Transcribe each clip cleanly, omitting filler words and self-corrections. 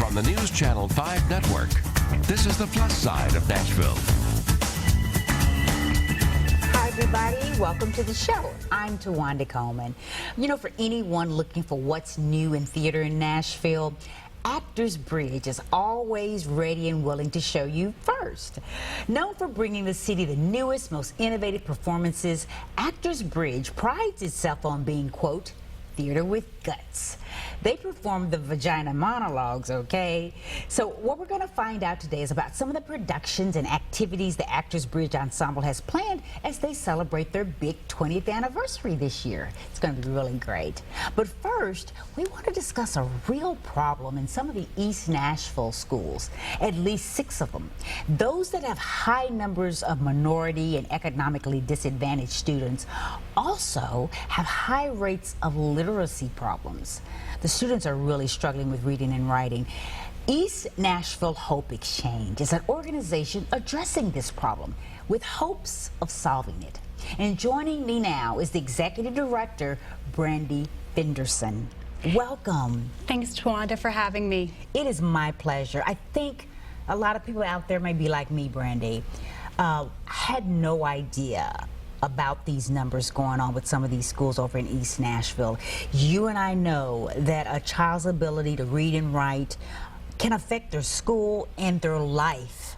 on the News Channel 5 network. This is the plus side of Nashville. Hi, everybody. Welcome to the show. I'm Tawanda Coleman. You know, for anyone looking for what's new in theater in Nashville, Actors Bridge is always ready and willing to show you first. Known for bringing the city the newest, most innovative performances, Actors Bridge prides itself on being, quote, theater with guts. They perform the vagina monologues, okay? So what we're going to find out today is about some of the productions and activities the Actors Bridge Ensemble has planned as they celebrate their big 20th anniversary this year. It's going to be really great. But first, we want to discuss a real problem in some of the East Nashville schools, at least 6 of them. Those that have high numbers of minority and economically disadvantaged students also have high rates of literacy problems. The students are really struggling with reading and writing. East Nashville Hope Exchange is an organization addressing this problem with hopes of solving it. And joining me now is the Executive Director, Brandy Fenderson. Welcome. Thanks, Tawanda, for having me. It is my pleasure. I think a lot of people out there may be like me, Brandy. Had no idea about these numbers going on with some of these schools over in East Nashville. You and I know that a child's ability to read and write can affect their school and their life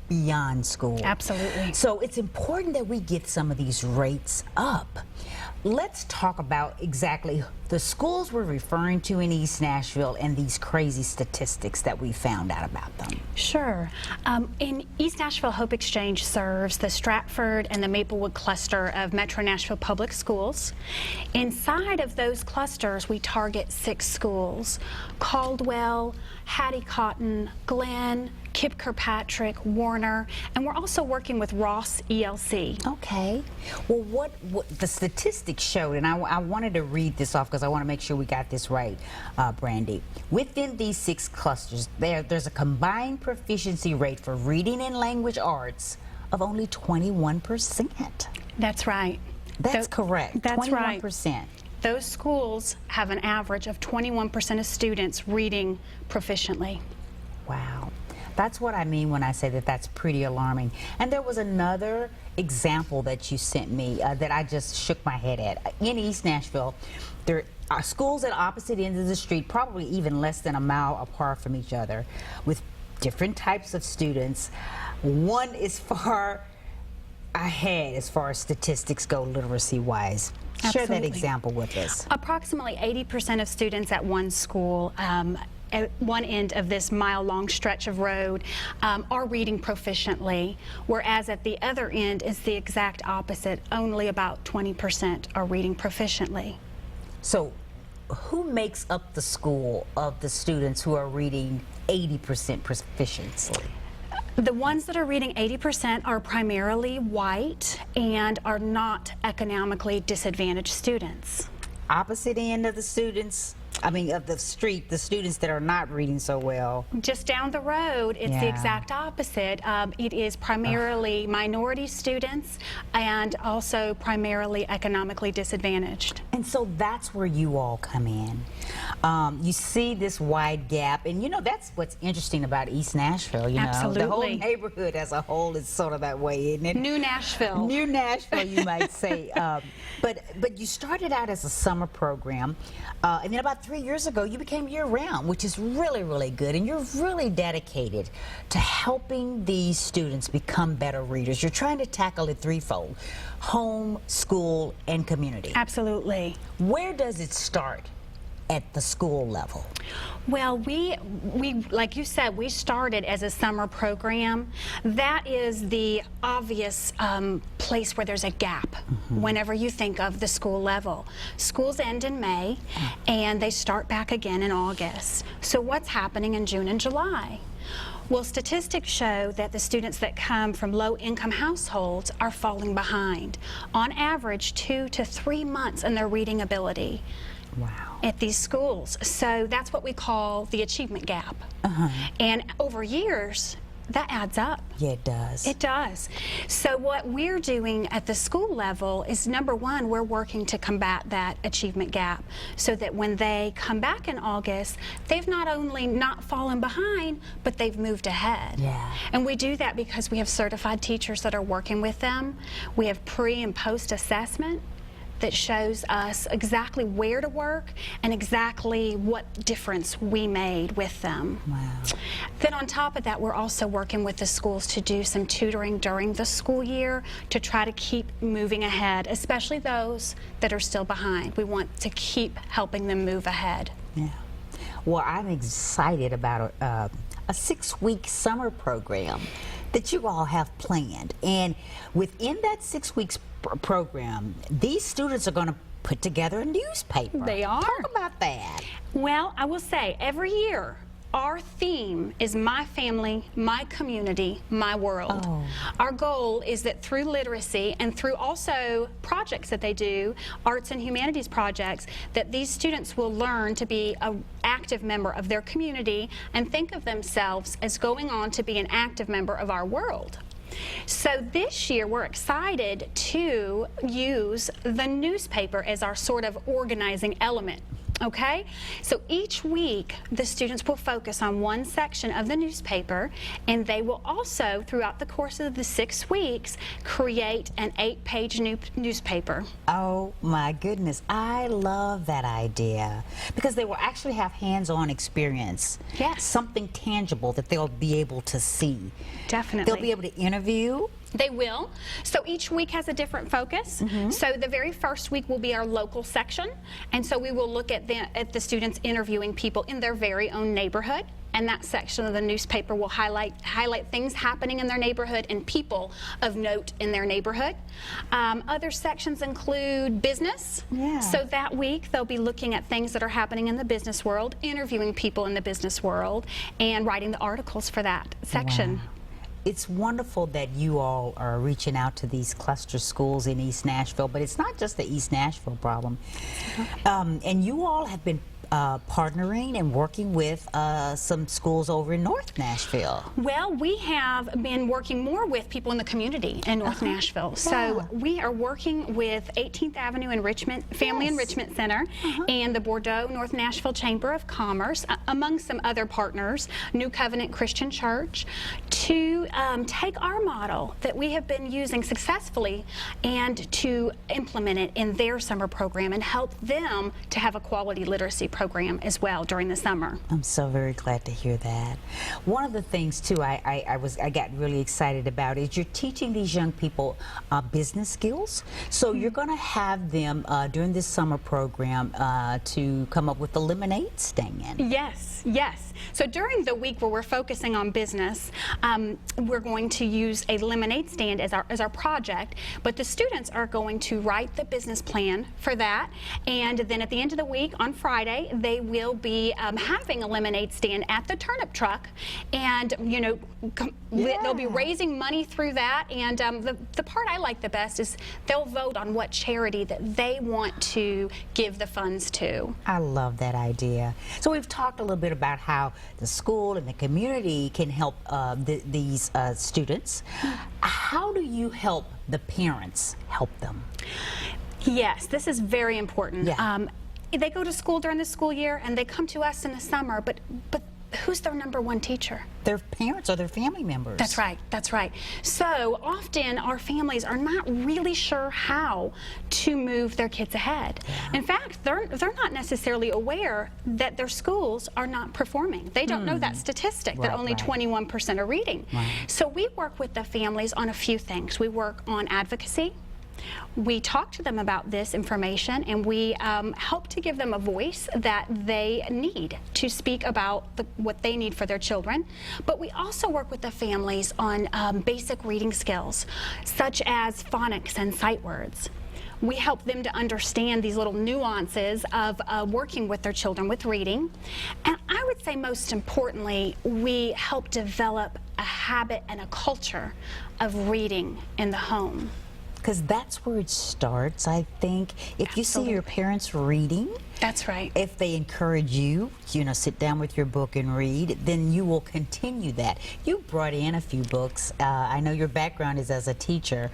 beyond school. Absolutely. So it's important that we get some of these rates up. Let's talk about exactly the schools we're referring to in East Nashville and these crazy statistics that we found out about them. Sure. In East Nashville, Hope Exchange serves the Stratford and the Maplewood cluster of Metro Nashville Public Schools. Inside of those clusters, we target 6 schools: Caldwell, Hattie Cotton, Glenn, Kip Kirkpatrick, Warner, and we're also working with Ross ELC. Okay. Well, what the statistics showed, and I wanted to read this off because I want to make sure we got this right, Brandy. Within these 6 clusters, there's a combined proficiency rate for reading and language arts of only 21%. That's right. That's correct. That's 21%. Right. Those schools have an average of 21% of students reading proficiently. Wow. That's what I mean when I say that that's pretty alarming. And there was another example that you sent me that I just shook my head at. In East Nashville, there are schools at opposite ends of the street, probably even less than a mile apart from each other, with different types of students. One is far ahead as far as statistics go literacy-wise. Share that example with us. Approximately 80% of students at one school at one end of this mile-long stretch of road are reading proficiently, whereas at the other end is the exact opposite. Only about 20% are reading proficiently. So who makes up the school of the students who are reading 80% proficiency? The ones that are reading 80% are primarily white and are not economically disadvantaged students. Opposite end of the students, I mean of the street, the students that are not reading so well. Just down the road, it's the exact opposite. It is primarily minority students and also primarily economically disadvantaged. And so that's where you all come in. You see this wide gap, and you know that's what's interesting about East Nashville. You know, Absolutely. The whole neighborhood as a whole is sort of that way, isn't it? New Nashville. New Nashville, you might say. But you started out as a summer program, and then about 3 years ago you became year-round, which is really, really good. And you're really dedicated to helping these students become better readers. You're trying to tackle it threefold: home, school, and community. Absolutely. Where does it start at the school level? Well, we like you said, we started as a summer program. That is the obvious place where there's a gap whenever you think of the school level. Schools end in May and they start back again in August. So what's happening in June and July? Well, statistics show that the students that come from low-income households are falling behind, on average 2 to 3 months in their reading ability. Wow. At these schools. So that's what we call the achievement gap. And over years, that adds up. Yeah, it does. It does. So what we're doing at the school level is, number one, we're working to combat that achievement gap so that when they come back in August, they've not only not fallen behind, but they've moved ahead. Yeah. And we do that because we have certified teachers that are working with them. We have pre and post assessment that shows us exactly where to work and exactly what difference we made with them. Wow. Then on top of that, we're also working with the schools to do some tutoring during the school year to try to keep moving ahead, especially those that are still behind. We want to keep helping them move ahead. Yeah. Well, I'm excited about a 6-week summer program that you all have planned. And within that 6 weeks program, these students are going to put together a newspaper. They are. Talk about that. Well, I will say every year our theme is my family, my community, my world. Oh. Our goal is that through literacy and through also projects that they do, arts and humanities projects, that these students will learn to be an active member of their community and think of themselves as going on to be an active member of our world. So this year we're excited to use the newspaper as our sort of organizing element. Okay, so each week the students will focus on one section of the newspaper, and they will also, throughout the course of the 6 weeks, create an 8-page newspaper. Oh my goodness, I love that idea because they will actually have hands-on experience. Yes. Something tangible that they'll be able to see. Definitely. They'll be able to interview. They will. So each week has a different focus. So the very first week will be our local section, and so we will look at the students interviewing people in their very own neighborhood. And that section of the newspaper will highlight things happening in their neighborhood and people of note in their neighborhood. Other sections include business. Yeah. So that week they'll be looking at things that are happening in the business world, interviewing people in the business world, and writing the articles for that section. Wow. It's wonderful that you all are reaching out to these cluster schools in East Nashville, but it's not just the East Nashville problem. And you all have been partnering and working with some schools over in North Nashville. Well, we have been working more with people in the community in North Nashville. So we are working with 18th Avenue Enrichment, Family Enrichment Center, and the Bordeaux North Nashville Chamber of Commerce, among some other partners, New Covenant Christian Church, to take our model that we have been using successfully and to implement it in their summer program and help them to have a quality literacy program as well during the summer. I'm so very glad to hear that. One of the things too I got really excited about is you're teaching these young people business skills. So you're going to have them during this summer program to come up with a lemonade stand. Yes, yes. So during the week where we're focusing on business, we're going to use a lemonade stand as our project, but the students are going to write the business plan for that, and then at the end of the week on Friday they will be having a lemonade stand at the turnip truck, and they'll be raising money through that, and the part I like the best is they'll vote on what charity that they want to give the funds to. I love that idea. So we've talked a little bit about how the school and the community can help these students. How do you help the parents help them? Yes, this is very important. Yeah. They go to school during the school year and they come to us in the summer, but who's their #1 teacher? Their parents or their family members. That's right, that's right. So often our families are not really sure how to move their kids ahead. Yeah. In fact, they're not necessarily aware that their schools are not performing. They don't know that statistic, that only 21% are reading. Right. So we work with the families on a few things. We work on advocacy. We talk to them about this information, and we help to give them a voice that they need to speak about what they need for their children. But we also work with the families on basic reading skills, such as phonics and sight words. We help them to understand these little nuances of working with their children with reading. And I would say most importantly, we help develop a habit and a culture of reading in the home. because that's where it starts, I think. If you see your parents reading, that's right. if they encourage you, sit down with your book and read, then you will continue that. You brought in a few books. I know your background is as a teacher,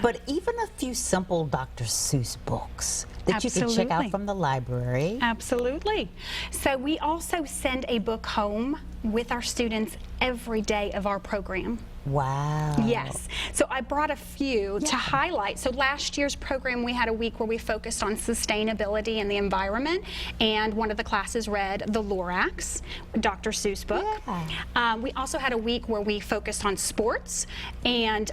but even a few simple Dr. Seuss books that you can check out from the library. Absolutely. So we also send a book home with our students every day of our program. Wow. Yes. So I brought a few to highlight. So last year's program, we had a week where we focused on sustainability and the environment, and one of the classes read The Lorax, Dr. Seuss book. We also had a week where we focused on sports, and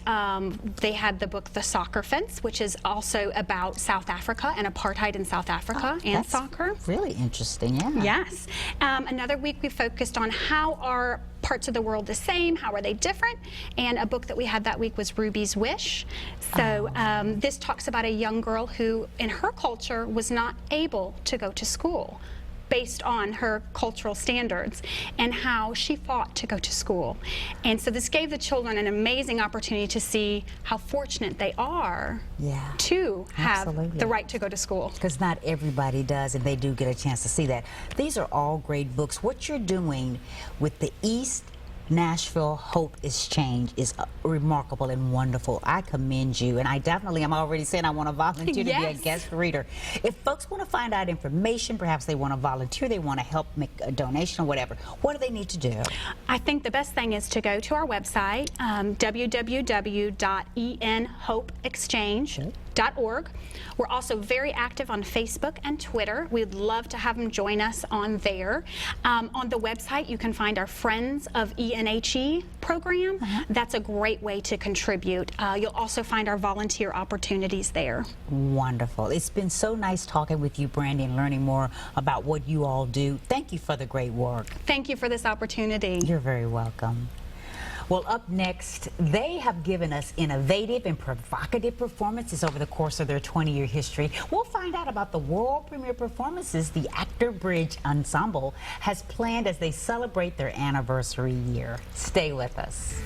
they had the book The Soccer Fence, which is also about South Africa and apartheid in South Africa and soccer. Really interesting, Yes. Another week we focused on how are parts of the world the same, how are they different, and a book that we had that week was Ruby's Wish. So this talks about a young girl who in her culture was not able to go to school based on her cultural standards and how she fought to go to school. And so this gave the children an amazing opportunity to see how fortunate they are to have the right to go to school. Because not everybody does, and they do get a chance to see that. These are all great books. What you're doing with the East Nashville Hope Exchange is remarkable and wonderful. I commend you, and I definitely am already saying I want to volunteer to be a guest reader. If folks want to find out information, perhaps they want to volunteer, they want to help make a donation or whatever, what do they need to do? I think the best thing is to go to our website, www.enhopeexchange.org. We're also very active on Facebook and Twitter. We'd love to have them join us on there. On the website, you can find our Friends of ENHE program. That's a great way to contribute. You'll also find our volunteer opportunities there. Wonderful. It's been so nice talking with you, Brandy, and learning more about what you all do. Thank you for the great work. Thank you for this opportunity. You're very welcome. Well, up next, they have given us innovative and provocative performances over the course of their 20-year history. We'll find out about the world premiere performances the Actor Bridge Ensemble has planned as they celebrate their anniversary year. Stay with us.